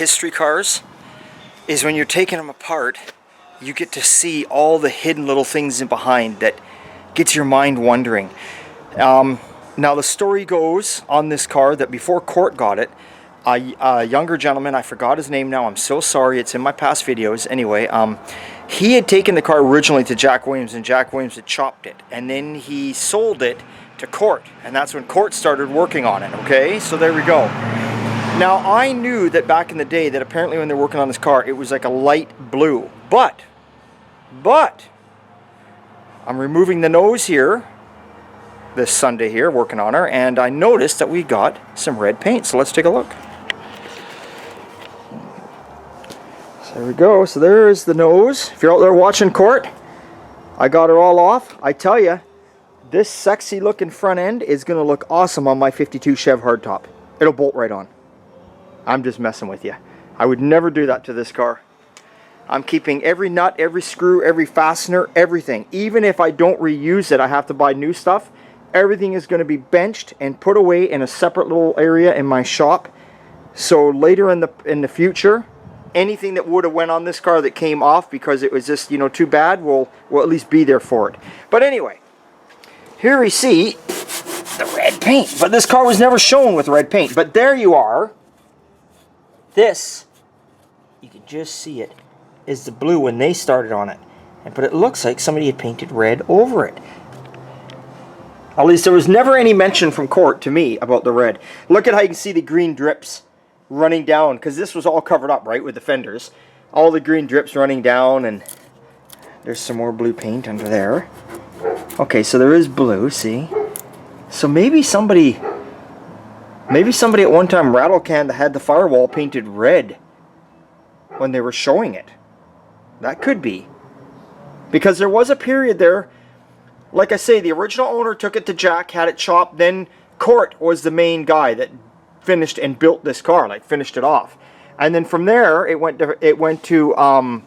history cars is when you're taking them apart, you get to see all the hidden little things in behind that gets your mind wondering. Now the story goes on this car that before Cort got it, a younger gentleman, I forgot his name now, I'm so sorry, it's in my past videos. Anyway, he had taken the car originally to Jack Williams, and Jack Williams had chopped it, and then he sold it to Cort, and that's when Cort started working on it. Okay, so there we go. Now I knew that back in the day that apparently when they're working on this car it was like a light blue, but I'm removing the nose here this Sunday here, working on her, and I noticed that we got some red paint, so let's take a look. So there we go, so there's the nose. If you're out there watching Cort, I got her all off. I tell you, this sexy looking front end is going to look awesome on my 52 Chev hardtop. It'll bolt right on. I'm just messing with you. I would never do that to this car. I'm keeping every nut, every screw, every fastener, everything. Even if I don't reuse it, I have to buy new stuff. Everything is going to be benched and put away in a separate little area in my shop. So later in the future, anything that would have went on this car that came off because it was just, you know, too bad, will at least be there for it. But anyway, here we see the red paint. But this car was never shown with red paint. But there you are. This, you can just see it, is the blue when they started on it. But it looks like somebody had painted red over it. At least there was never any mention from Cort to me about the red. Look at how you can see the green drips running down, because this was all covered up, right, with the fenders. All the green drips running down, and there's some more blue paint under there. Okay, so there is blue, see? So maybe somebody at one time rattle canned that had the firewall painted red when they were showing it. That could be. Because there was a period there, like I say, the original owner took it to Jack, had it chopped, then Cort was the main guy that finished and built this car, like finished it off. And then from there, it went to oh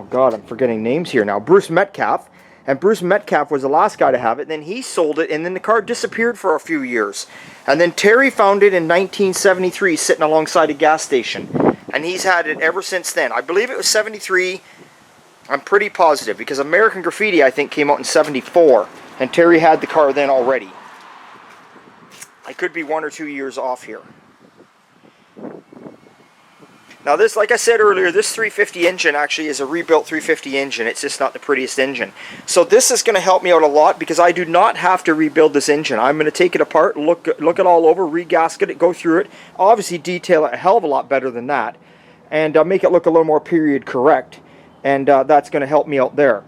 God, I'm forgetting names here now, Bruce Metcalf. And Bruce Metcalf was the last guy to have it. Then he sold it, and then the car disappeared for a few years. And then Terry found it in 1973, sitting alongside a gas station. And he's had it ever since then. I believe it was 73. I'm pretty positive, because American Graffiti, I think, came out in 74. And Terry had the car then already. I could be 1 or 2 years off here. Now this, like I said earlier, this 350 engine actually is a rebuilt 350 engine. It's just not the prettiest engine. So this is going to help me out a lot, because I do not have to rebuild this engine. I'm going to take it apart, look it all over, re-gasket it, go through it, obviously detail it a hell of a lot better than that, and make it look a little more period correct. And that's going to help me out there.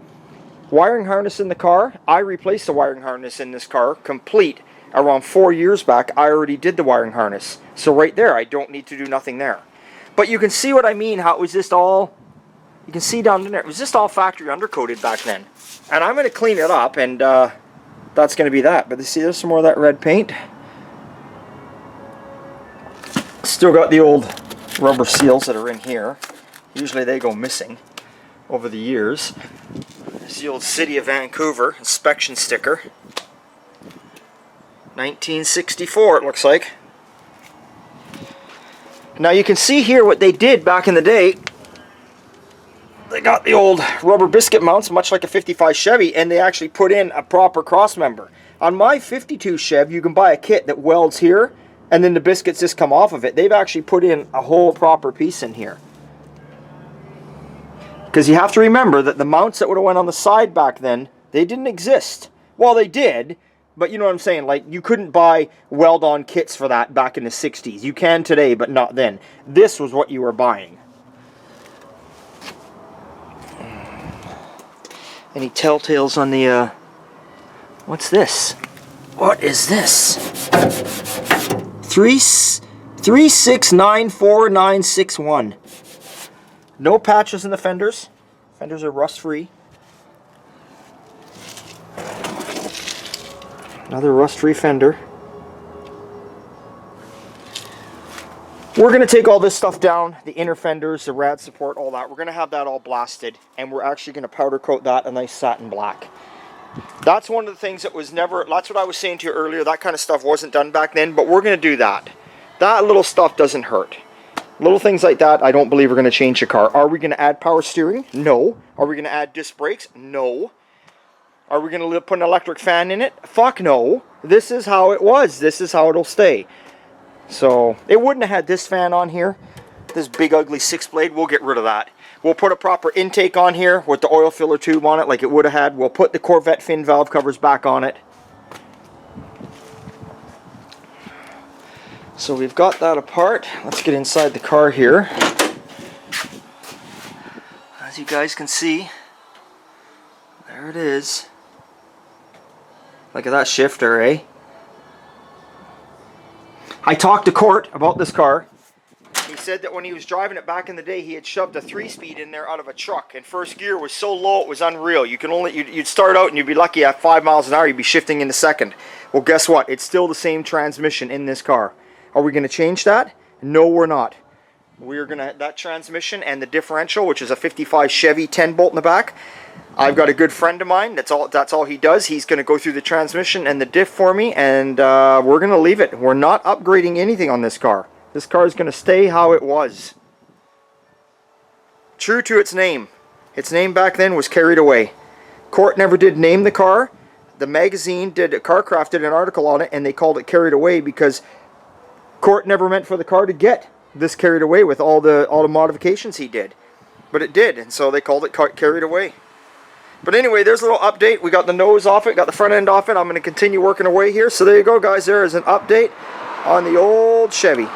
Wiring harness in the car, I replaced the wiring harness in this car complete around 4 years back. I already did the wiring harness. So right there, I don't need to do nothing there. But you can see what I mean, how it was just all, you can see down there, it was just all factory undercoated back then. And I'm going to clean it up, and that's going to be that. But you see, there's some more of that red paint. Still got the old rubber seals that are in here. Usually they go missing over the years. There's the old City of Vancouver inspection sticker. 1964 it looks like. Now you can see here what they did back in the day. They got the old rubber biscuit mounts, much like a 55 Chevy, and they actually put in a proper cross member. On my 52 Chev, you can buy a kit that welds here, and then the biscuits just come off of it. They've actually put in a whole proper piece in here. Because you have to remember that the mounts that would have went on the side back then, they didn't exist. Well, they did, but you know what I'm saying, like you couldn't buy weld-on kits for that back in the 60s. You can today, but not then. This was what you were buying. Any telltales on the, what's this? What is this? 3694961. No patches in the fenders. Fenders are rust-free. Another rust-free fender. We're going to take all this stuff down, the inner fenders, the rad support, all that. We're going to have that all blasted, and we're actually going to powder coat that a nice satin black. That's one of the things that was never, that's what I was saying to you earlier, that kind of stuff wasn't done back then, but we're going to do that. That little stuff doesn't hurt. Little things like that, I don't believe are going to change the car. Are we going to add power steering? No. Are we going to add disc brakes? No. Are we going to put an electric fan in it? Fuck no. This is how it was. This is how it'll stay. So, it wouldn't have had this fan on here. This big ugly 6-blade, we'll get rid of that. We'll put a proper intake on here with the oil filler tube on it like it would have had. We'll put the Corvette fin valve covers back on it. So we've got that apart. Let's get inside the car here. As you guys can see, there it is. Look at that shifter, eh? I talked to Cort about this car. He said that when he was driving it back in the day, he had shoved a 3-speed in there out of a truck, and first gear was so low it was unreal. You can only you'd start out and you'd be lucky at 5 miles an hour, you'd be shifting into second. Well, guess what? It's still the same transmission in this car. Are we going to change that? No, we're not. We're going to that transmission and the differential, which is a 55 Chevy 10-bolt in the back. I've got a good friend of mine. That's all he does. He's going to go through the transmission and the diff for me, and we're going to leave it. We're not upgrading anything on this car. This car is going to stay how it was. True to its name. Its name back then was Carried Away. Cort never did name the car. The magazine CarCraft did an article on it, and they called it Carried Away because Cort never meant for the car to get this carried away with all the modifications he did. But it did, and so they called it Carried Away. But anyway, there's a little update. We got the nose off it, got the front end off it. I'm going to continue working away here. So there you go, guys. There is an update on the old Chevy.